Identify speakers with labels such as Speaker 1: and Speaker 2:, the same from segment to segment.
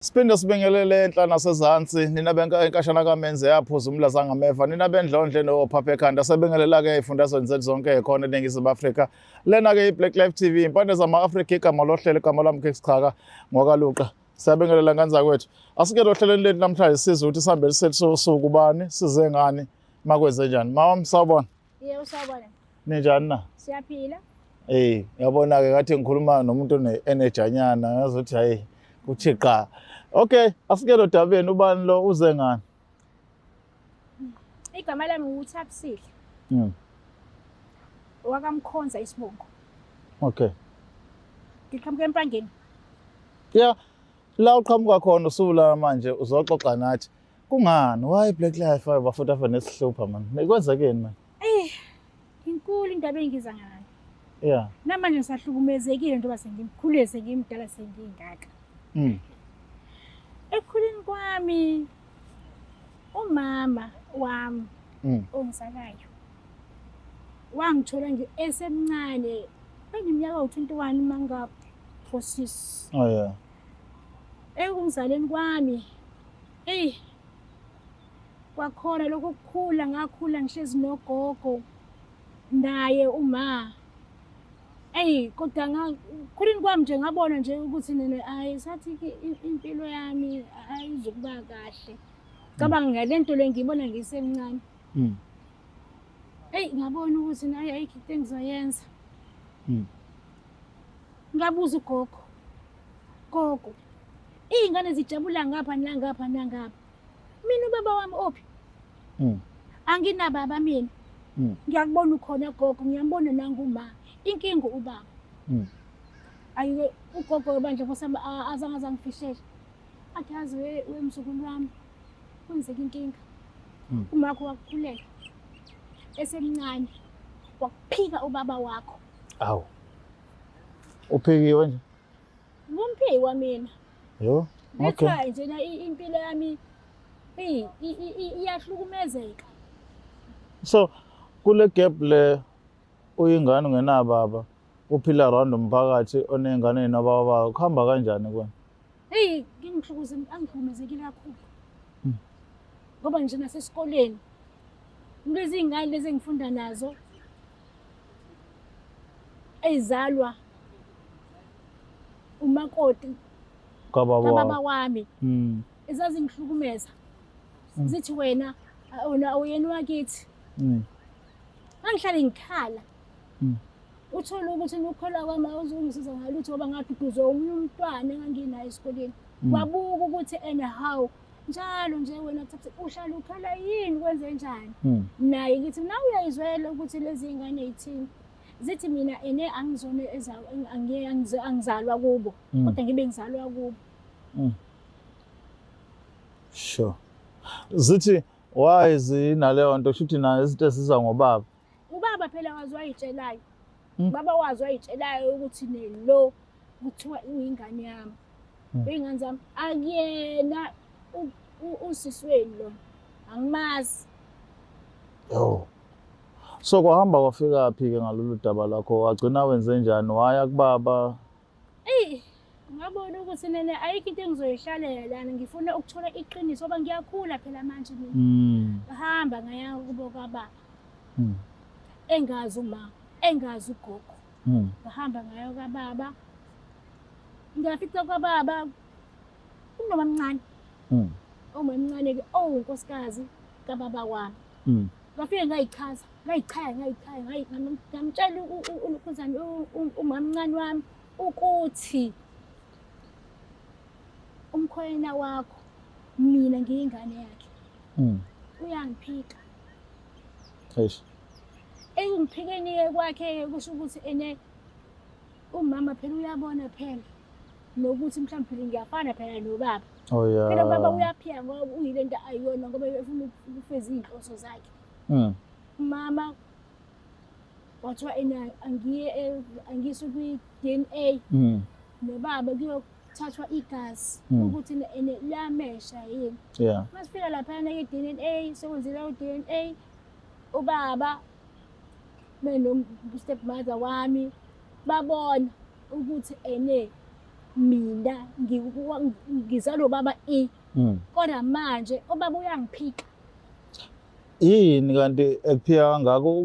Speaker 1: Siphinde sibingelele enhla nasezantsi nina enkashana kaMenze yaphuza umlaza ngameva nina bendlondle nophapha ekhanda sebingelela-ke ey'fundazweni zethu zonke ekhona eNingizimu Afrika. Lena-ke i-Black Life TV impande zama-Afrika igama lohlelo igama lami Sichaka Ngwakaluqa. Siyabingelela kanzakwethu. Asike lohlelweni lethu namhlanje sizwe ukuthi isihambeli sethu suku bani size ngani makwenze njani. Mama sawubona.
Speaker 2: Yebo sawubona.
Speaker 1: Ninjani na?
Speaker 2: Siyaphila.
Speaker 1: Yabona-ke ngathi ngikhuluma nomuntu enejanyana ngazothi hayi kuchiqa. Okay, asike lodabeni ubani lo uze ngani?
Speaker 2: Igama lami nguThabisile. Wakamkhonza isibongo.
Speaker 1: Okay.
Speaker 2: Ngiqhamuka Empangeni.
Speaker 1: Yeah, la uqhamuka khona usula manje uzoxoxa nathi. Kungani? Why Black Life bafutha nesihlupha man? Nikwenzekeni man?
Speaker 2: Inkulu indaba engiza ngayo.
Speaker 1: Yeah.
Speaker 2: Namanje ngisahlukumezekile njengoba sengimkhulile sengimdala sengingaka. Ekukhuleni kwami umama wami ongisakayo wangithola nje esemncane eneminyaka u-21 mangaphosis.
Speaker 1: Oh yeah.
Speaker 2: Ekungizaleni kwami kwakhona lokho kukhula ngakhula ngihlezi nogogo naye uma kodwa khulini kwami nje ngabona nje ukuthi sathi impilo yami ayizukuba kahle. Cabanga ngalento le ngiyibona ngisemncane. Ngabona ukuthi naye ayikho into engizoyenza. Ngabuza ugogo. Gogo, iy'ngane zijabula ngapha nangapha nangapha. Mina ubaba wami ophi? Anginababa mina. Ngiyakubona ukhona gogo, ngiyambona nanguma. Inkinga ubaba. Ayiwe ugogo webandla nkosami azange angifihlele. Athi yazi wemzukulu wami kwenzeka inkinga. Umakho wakukhulela. Esemncane wakuphika ubaba wakho.
Speaker 1: Awu. Uphikiwe nje?
Speaker 2: Ngumphiki wamina.
Speaker 1: Yo. Okay.
Speaker 2: Ngithi nje na impilo yami iyahlukumezeka.
Speaker 1: So kule gap le uyingane ungenababa uphila around umphakathi onengane nababa kuhamba kanjani kwena?
Speaker 2: Angihlukumezekile kakhulu. Ngoba nje nasesikoleni kulezi iy'ngane lezi engifunda nazo ezalwa umakoti kababa wami ezazingihlukumeza zithi wena uyena wakithi. Angihlale ngikhala. Uthola ukuthi ukukhola kwami awuzungisiza ngalutho ngoba ngaduduzwa omunye umntwana enganginayo esikoleni. Wabuka ukuthi how njalo nje wena Thabisile uhlala ukhala yini kwenze njani? Naye ngithi na uyayizwela ukuthi lezi ngane ezithini zithi mina angizona angizalwa kubo kodwa ngibe ngizalwa kubo.
Speaker 1: Sure. Zithi why zinaleyo nto shuthi na izinto esiza ngobaba?
Speaker 2: Ubaba phela wazi wayitshelayo. Baba wazi wayitshelayo ukuthi lo kuthiwa uyingane yami. Ingane zami akuyena usisweni lo. Angimazi.
Speaker 1: Yo. So kwahamba kwafika phi ke ngalolu daba lakho wagcina wenze njani waya kubaba?
Speaker 2: Ngabona ukuthi ayikho into engizoyihlalela lana ngifuna ukuthola iqiniso ngoba ngiyakhula phela manje mina. Ngahamba ngaya kubo kababa. Engazi uma engazi ugogo. Ngahamba ngayo kababa. Ngafika kababa unoma omncane. Uma omncane ke unkosikazi kababa wami. Ngafike ngayichaza ngamtshela ukhuzana umama omncane wami ukuthi umkhwena wakho mina ngiyingane yakhe. Uyangiphika.
Speaker 1: Eish.
Speaker 2: Engiphikeni kwakhe kusho ukuthi umama phela uyabona phela nokuthi mhlawumbe ngiyafana phela nobaba.
Speaker 1: Oh yeah.
Speaker 2: Phela ubaba uyaphika ngoba uyilento ayiyona ngoba ufuna ukufeza izinhloso zakhe. Mama wathiwa angiye kwi-DNA. Nobaba kuyothathwa igazi ukuthi lamesha yini.
Speaker 1: Yeah.
Speaker 2: Masifika lapha ku-DNA sekwenzile u-DNA ubaba stepmother wami babona ukuthi mina ngizalo baba kodwa manje ubaba uyangiphika.
Speaker 1: Yini kanti ekuphika kangako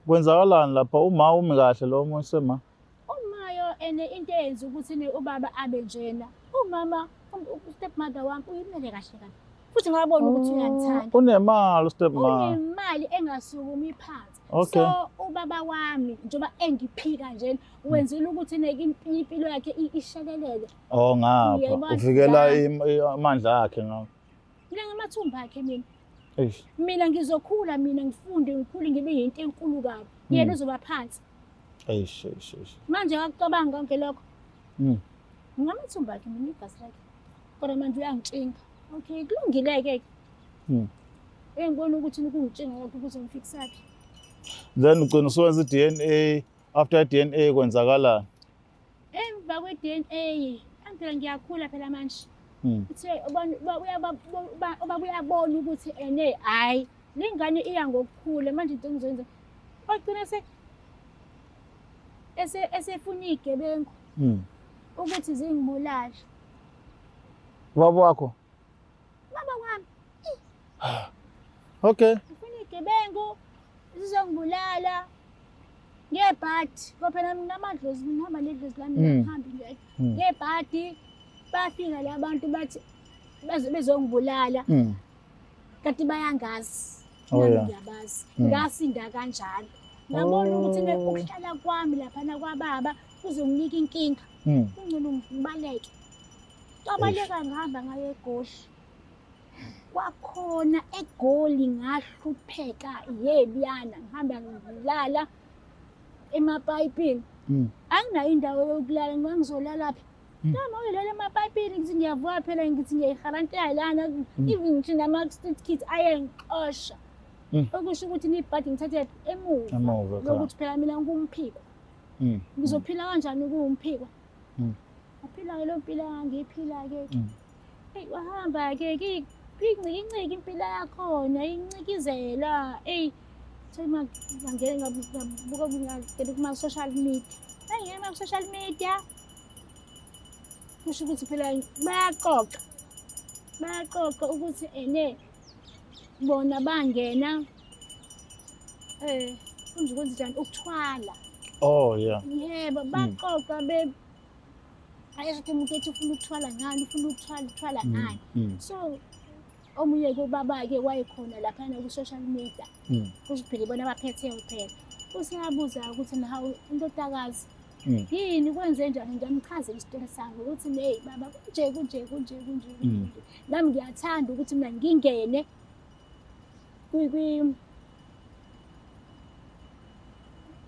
Speaker 1: kwenzakalani lapha uma umi kahle lo muntu sema?
Speaker 2: Umayo into eyenza ukuthi ubaba abe njena. Umama stepmother wami uyimele kahle kahle. Futhi ngabona ukuthi uyangithanda.
Speaker 1: Unemali stepmother.
Speaker 2: Unemali engasukumi phansi.
Speaker 1: Okay.
Speaker 2: So ubaba wami njengoba engiphika nje wenzela ukuthi impilo yakhe ishelelele.
Speaker 1: Oh ngapha uvikela amandla akhe ngapha.
Speaker 2: Mina ngamathumba akhe mina.
Speaker 1: Eish.
Speaker 2: Mina ngizokhula mina ngifunde ngikhule ngibe yinto enkulu kabi. Yena uzoba phansi.
Speaker 1: Eish.
Speaker 2: Manje akucabanga konke lokho. Ngamathumba akhe mina igasi lakhe. Kodwa manje uyangitshinga. Okay, kulungile-ke. Engibona ukuthi kungitshinga lokho ukuthi ngifikisaphi.
Speaker 1: Then ugcina uswenza i-DNA, after i-DNA kwenzakalani?
Speaker 2: Emva kwe-DNA, phela ngiyakhula phela manje. Uthe ubaba uyabona ukuthi hayi, le ngane iya ngokukhula manje into engizoyenza. Ogcina esefuna igebengu ukuthi zingibulale.
Speaker 1: Ubaba wakho?
Speaker 2: Baba wami.
Speaker 1: Okay.
Speaker 2: Ufuna igebengu zizongibulala. Ngebhadi ngoba phela mina amadlozi ngihamba nedlozi lami ngihambi ngedwa. Ngebhadi bafika la bantu bathi bezongibulala. Kanti bayangazi. Nami ngiyabazi. Ngasinda kanjalo. Ngabona ukuthi ukuhlala kwami lapha kwababa kuzonginika inkinga. Kungcono ngibaleke. Kwabaleka ngihamba ngaye eGoli. Kwakhona eGoli ngahlupheka yebiyana ngihamba ngilala emapayipini. Anginayo indawo yokulala ngangizolala phi? Noma uyilala emapayipini ngithi ngiyavuka phela ngithi ngiyayiharantela lana even ngithi nama-street kids ayengixosha. Okusho ukuthi nibhadi ngithathe emuva lokuthi phela mina ngumphiko. Ngizophila kanjani kuwumphiko? Aphila lo mpilo ngiyiphila-ke. Hey wahamba-ke incike impilo yakhona incikizela. Ngangena ngabuka kuma-social media. Ngangena kuma-social media. Kusho ukuthi phela bayaqoqa ukuthi bona bangena kunje kwenza njani ukuthwala.
Speaker 1: Oh yeah.
Speaker 2: Yebo baqoqa ayesho umuntu ethi ufuna ukuthwala ngani ufuna ukuthwala ngani. So omunye kubaba-ke wayekhona laphana ku-social media. Kusho phela ibona abaphetheyo phela. Usiyabuza ukuthi hawu indodakazi yini kwenze njani ngiyamchazela isitori sami ukuthi hey baba kunje. Nami ngiyathanda ukuthi mina ngingene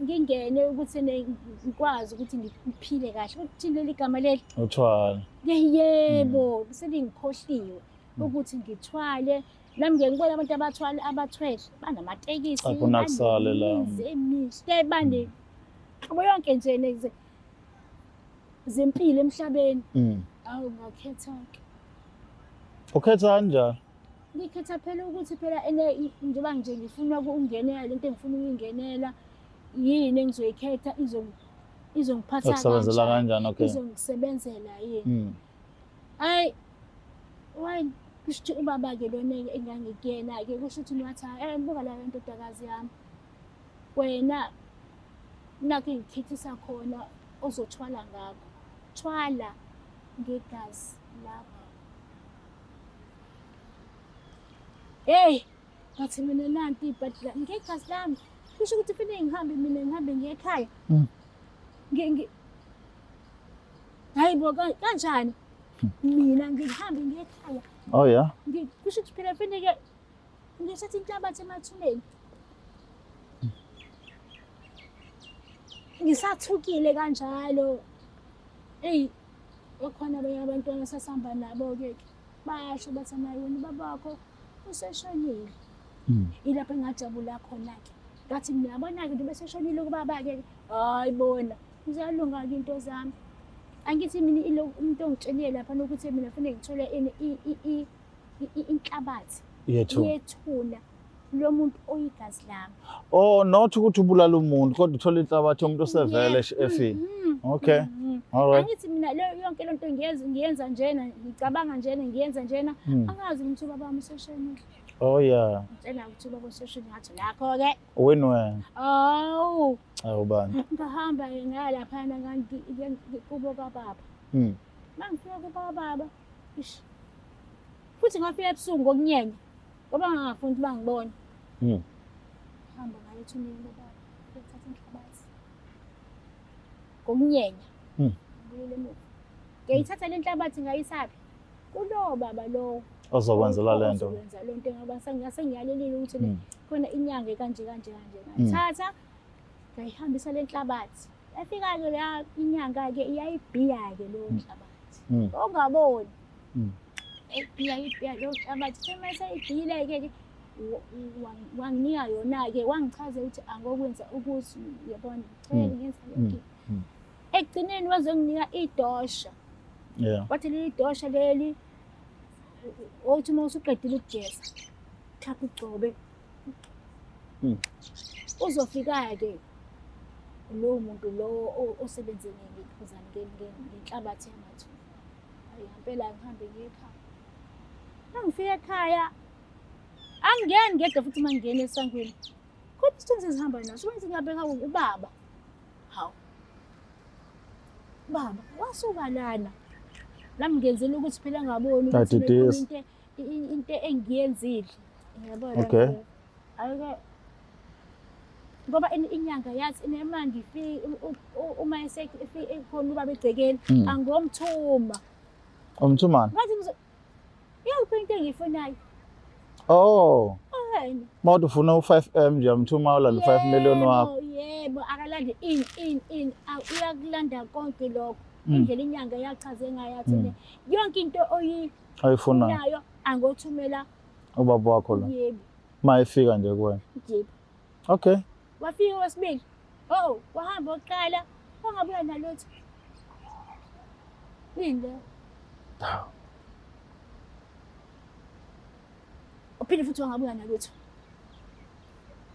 Speaker 2: ngingene ukuthi ngikwazi ukuthi ngiphile kahle. Ukuthi leli gama leli
Speaker 1: uthwala.
Speaker 2: Yebo, selingikhohliwe ukuthi ngithwale. Nami ngiyakubona abantu abathwele banamatekisi.
Speaker 1: Akunakusale la.
Speaker 2: Emihle bane kubo yonke nje zempilo emhlabeni. Awu ngakhetha-ke.
Speaker 1: Ukhetha kanjani?
Speaker 2: Ngikhetha phela ukuthi phela njengoba nje ngifuna ukungenela lento engifuna ukuyingenela yini engizoyikhetha izongiphatha
Speaker 1: Ukusebenzela kanjani? Okay.
Speaker 2: Izongisebenzela yini. Hayi kusho ukuthi ubaba-ke lona engangikuyena-ke kusho ukuthi wathi buka la ndodakazi yami wena nakho engikhethisa khona ozothwala ngakho. Thwala ngegazi lakho. Hey, ngathi mina nanti ibhadi lami ngegazi lami. Kusho ukuthi kufanele ngihambe ngiye ekhaya. Hayi bo kanjani? Mina ngihambe ngiye ekhaya.
Speaker 1: Oh yeah.
Speaker 2: Kusho ukuthi phela kufanele ngisathe inhlabathi emathuneni. Ngisathukile kanjalo. Hey, okhona abanye abantwana sasihamba nabo-ke basho bathi naye wena babakho useshonile. Ilapho engajabula khona-ke. Ngathi mina yabona-ke nje beseshonile kubaba-ke. Hayi bona, ngizalunga-ke into zami. Angithi mina umuntu ongitshelile lapha nokuthi mina kufanele ngithole inhlabathi. Yethuna. lo muntu oyigazi lami.
Speaker 1: Oh, not ukuthi ubulala umuntu kodwa uthola inhlabathi umuntu osevele efile. Okay. All right.
Speaker 2: Angithi mina yonke lento ngiyenza njena, ngicabanga njena, ngiyenza njena, angazi ukuthi ubaba wami useshonile.
Speaker 1: Oh yeah.
Speaker 2: Ngicela ukuthi ubaba useshonile ngathi nakho ke.
Speaker 1: Wena.
Speaker 2: Oh.
Speaker 1: Awubani.
Speaker 2: Ngahamba ngalapha kanti kubo kababa. Mangifika kubo baba. Ish. Futhi ngafika ebusuku ngokunyenya. Ngoba ngingafuni ukuthi bangibone. Hamba ngayo ethuneni baba. Ngithatha inhlabathi. Ngokunyenya. Ngibuyele emuva. Ngiyithatha le nhlabathi ngayisaphi? Kulo baba lo.
Speaker 1: Ozokwenzela lento.
Speaker 2: Ozokwenzela lento ngoba sengiyalelile ukuthi khona inyanga kanje. Ngithatha ngayihambisa le nhlabathi. Yafika ke la inyanga ke iyayibhiya ke lo nhlabathi. Ongaboni. Iyayibhiya lo nhlabathi mase ibhiyile ke wanginika yona ke wangichazela ukuthi angokwenza ukuthi yabona ngicela ngenza lokho. Ekugcineni wazonginika idosha.
Speaker 1: Yeah.
Speaker 2: Wathi leli dosha leli othi uma usuqedile ukugeza khapha ugcobe. Uzofika ke lo muntu lo osebenzele ngikhuzana ngenhlabathi yamathuna. Hayi ngempela ngihambe ngiye ekhaya. Ngifika ekhaya angiyeni ngedwa futhi mangingena esangweni. Kodwa isithunzi sihamba naso wenze ngiyabheka ubaba. Hawu. Baba wasuka lana. Lami ngenzela ukuthi phela ngaboni ukuthi into engiyenzile. Ngiyabona.
Speaker 1: Okay.
Speaker 2: Ake ngoba inyanga yathi inemandi ifika uma ekhona ubaba egcekeni angomthuma.
Speaker 1: Umthumani?
Speaker 2: Ngathi yonke into engiyifunayo.
Speaker 1: Oh.
Speaker 2: Yini?
Speaker 1: Mawuthi ufuna u5M nje umthuma ulanda 5 million wakho.
Speaker 2: Yebo, akalande in uyakulanda konke lokho. Indlela inyanga yachaze ngayathi yonke into
Speaker 1: ayifunayo
Speaker 2: angothumela
Speaker 1: ubaba wakho la.
Speaker 2: Yebo.
Speaker 1: Mayifika nje kuwena.
Speaker 2: Yebo.
Speaker 1: Okay.
Speaker 2: Wafika wesibili. Oh, wahamba oqala, wangabuya nalutho. Yini? Uphinde futhi wangabuya nalutho.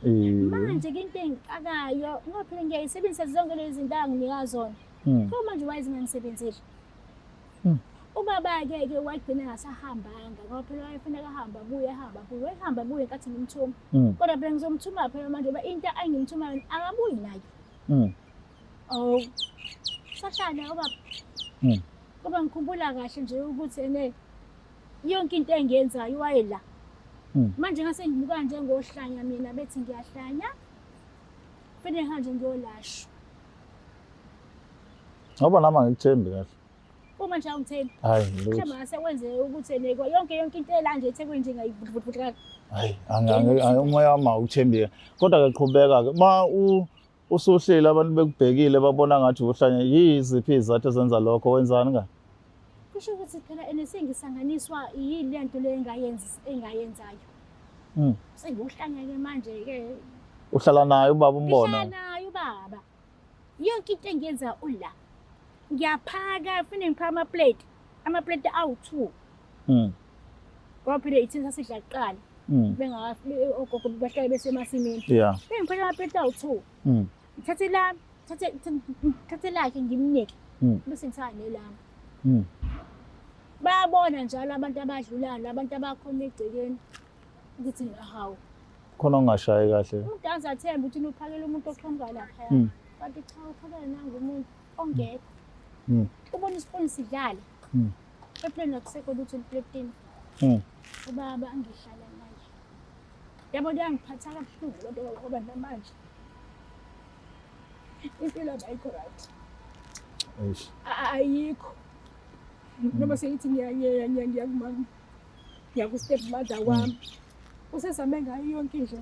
Speaker 2: Manje ke into engixakayo, ngoba phela ngiyayisebenzisa zonke lezi zinto anginika zona. Kodwa manje wayezinganisebenzeli. Ubaba ke wagcina ngasahambanga ngoba phela wayefuneka ahamba abuye nkathi ngimthuma. Kodwa phela ngizomthuma phela manje ngoba into engimthuma akabuyi nayo. Oh. Sahlala ubaba. Ngoba ngikhumbula kahle nje ukuthi yonke into engiyenzayo wayela. Manje ngase ngibuka njengohlanya mina bethi ngiyahlanya. Kufanele ngihambe ngiyolashwa.
Speaker 1: Ngoba nami angikuthembi kahle.
Speaker 2: Uma nje awungithembi.
Speaker 1: Hayi,
Speaker 2: mhlawumbe ngase wenze ukuthi yonke into elanje eThekwini nje ngayivutvuka.
Speaker 1: Hayi, umoya wami awuthembi. Kodwa ke qhubeka ke. Ma usuhlile abantu bekubhekile babona ngathi uhlanya yiziphi izathu ezenza lokho wenzani ka?
Speaker 2: Kusho ukuthi phela sengisanganiswa yini lento le engayenzayo. Sengihlanya ke manje ke.
Speaker 1: Uhlala naye ubaba umbona.
Speaker 2: Uhlala naye ubaba. Yonke into engiyenza ula. Ngiyaphaka kufanele ngiphaka ama-plate awu2. Ngoba phela ithi sasidla kuqala. Bengakafiki ogogo bahlale besemasimini.
Speaker 1: Yeah.
Speaker 2: Bengiphaka ama-plate awu2. Thathe lakhe ngimnike. Bese ngisaya nelami. Bayabona njalo abantu abadlulayo, abantu abakhona egcekeni ukuthi hawu.
Speaker 1: Khona ungashayi kahle.
Speaker 2: Umuntu azathemba ukuthi uphakela umuntu oqhamuka lapha. Kanti cha uphakela nangumuntu ongekho. Ubona isipuni sidlala. Eplane akusekho lutho empletini. Ubaba angihlala naye. Yabo ngiyangiphatha kabuhlungu lento ngoba namanje. Impilo ayikho right.
Speaker 1: Eish.
Speaker 2: Ayikho. Noma seyithi ngiyakumama. Ngiyakustep mother wami. Usesame ngayo yonke nje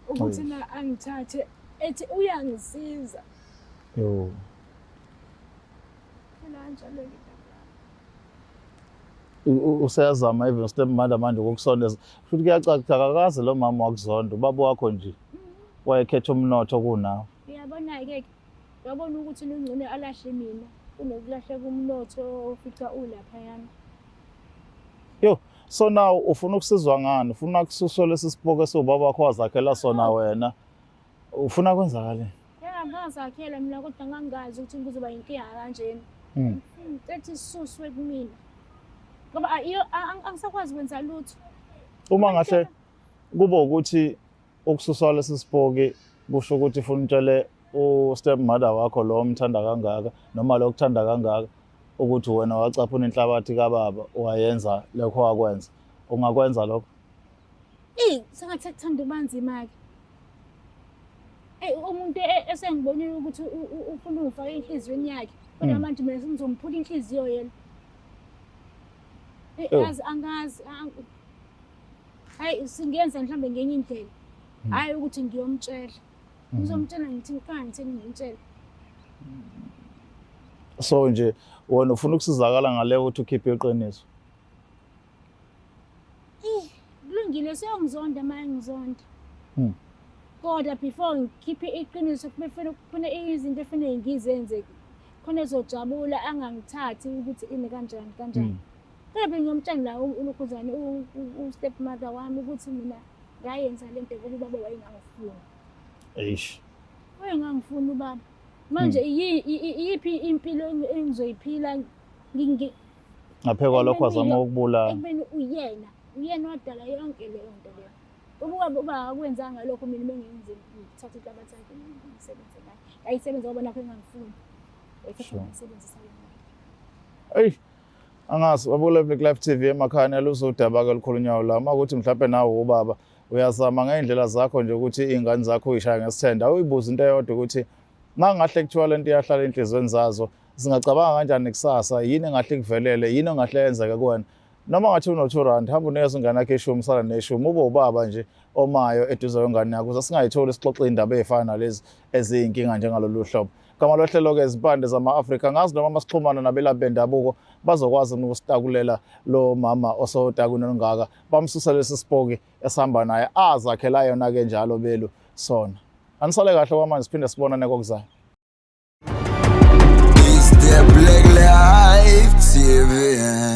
Speaker 2: ukuthi na angithathe ethi uyangisiza.
Speaker 1: Yo. Useyazama even step mother manje kokusondeza futhi kuyacaca akakaze lo mama wakuzonda ubaba wakho nje wayekhetha umnotho kunawo.
Speaker 2: Uyabona ke yabona ukuthi ningcine alahle mina kunokulahleka umnotho ofica ulapha yana.
Speaker 1: Yo So now ufuna ukusizwa ngani? Ufuna kususwa lesi sipoke sobaba wakho wazakhela sona wena. Ufuna kwenzakala?
Speaker 2: Ya ngazakhela mina kodwa ngangazi ukuthi kuzoba inkinga kanjeni. Ethi sisuswe kumina. Ngoba angisakwazi kwenza lutho.
Speaker 1: Uma ngahle kuba ukuthi ukususwa lesi sipoke kusho ukuthi ufuna utshele u-step mother wakho lo omthanda kangaka noma lo kuthanda kangaka ukuthi wena wacaphuna inhlabathi kababa wayenza lokho wakwenza. Ungakwenza lokho?
Speaker 2: Sengathi kuthanda ubanzima ke. Umuntu esengibonile ukuthi ufuna ufaka enhlizweni yakhe. Kodwa manje mina ngizomphula inhliziyo yena. Angazi. Hayi singenza mhlambe ngenye indlela. Hayi ukuthi ngiyomtshela. Ngizomtshela ngithi ngithini ngimtshela.
Speaker 1: So nje wena ufuna ukusizakala ngale ukuthi ukhiphe iqiniso.
Speaker 2: Kulungile siyongizonda manje ngizonda. Kodwa before ngikhiphe iqiniso kufanele izinto efanele ngizenze. Khona ezojabula angangithathi ukuthi ini kanjani. Kodwa ngiyomtshela la ulokhuzane u-step mother wami ukuthi mina ngayenza lento ngoba ubaba wayengangifuni.
Speaker 1: Eish.
Speaker 2: Wayengangifuni ubaba. Manje iyiphi impilo engizoyiphila
Speaker 1: ngaphekwa lokho azama ukubulala.
Speaker 2: Ekubeni uyena wadala yonke leyo nto leyo. Uba akwenzanga lokho mina bengenze ngithatha inhlabathi yakhe ngisebenze ngayo. Ayisebenza ngoba nakho engangifuni. Ayisebenzisa yona.
Speaker 1: Angazi wabula Black Life TV emakhaya naluzodaba kalukhulunywayo la makuthi mhlawumbe nawe ubaba uyazama ngeindlela zakho nje ukuthi izingane zakho uyishaya ngesithenda uyibuza into eyodwa ukuthi mangahle kuthiwa lento iyahlala enhlizweni zazo zingacabanga kanjani kusasa yini engahle kuvelele yini engahle yenzeke kuwena noma ngathi uno2 hamba unikeza ingane yakhe eshumi sala neshumi ube ubaba nje omayo eduze kwengane yakho ukuze singayitholi sixoxe indaba ezifana nalezi eziyinkinga njengalolu hlobo kama lohlelo ke izimpande zama-Afrika ngazi noma masixhumana nabelaphi bendabuko bazokwazi ukusitakulela lo mama osotakuni ongaka bamsusa lesi sipoki esihamba naye azakhela yona ke njalo belu sona anisale kahle kwamanje siphinde sibonane kokuzayo.
Speaker 3: It's the Black Life TV.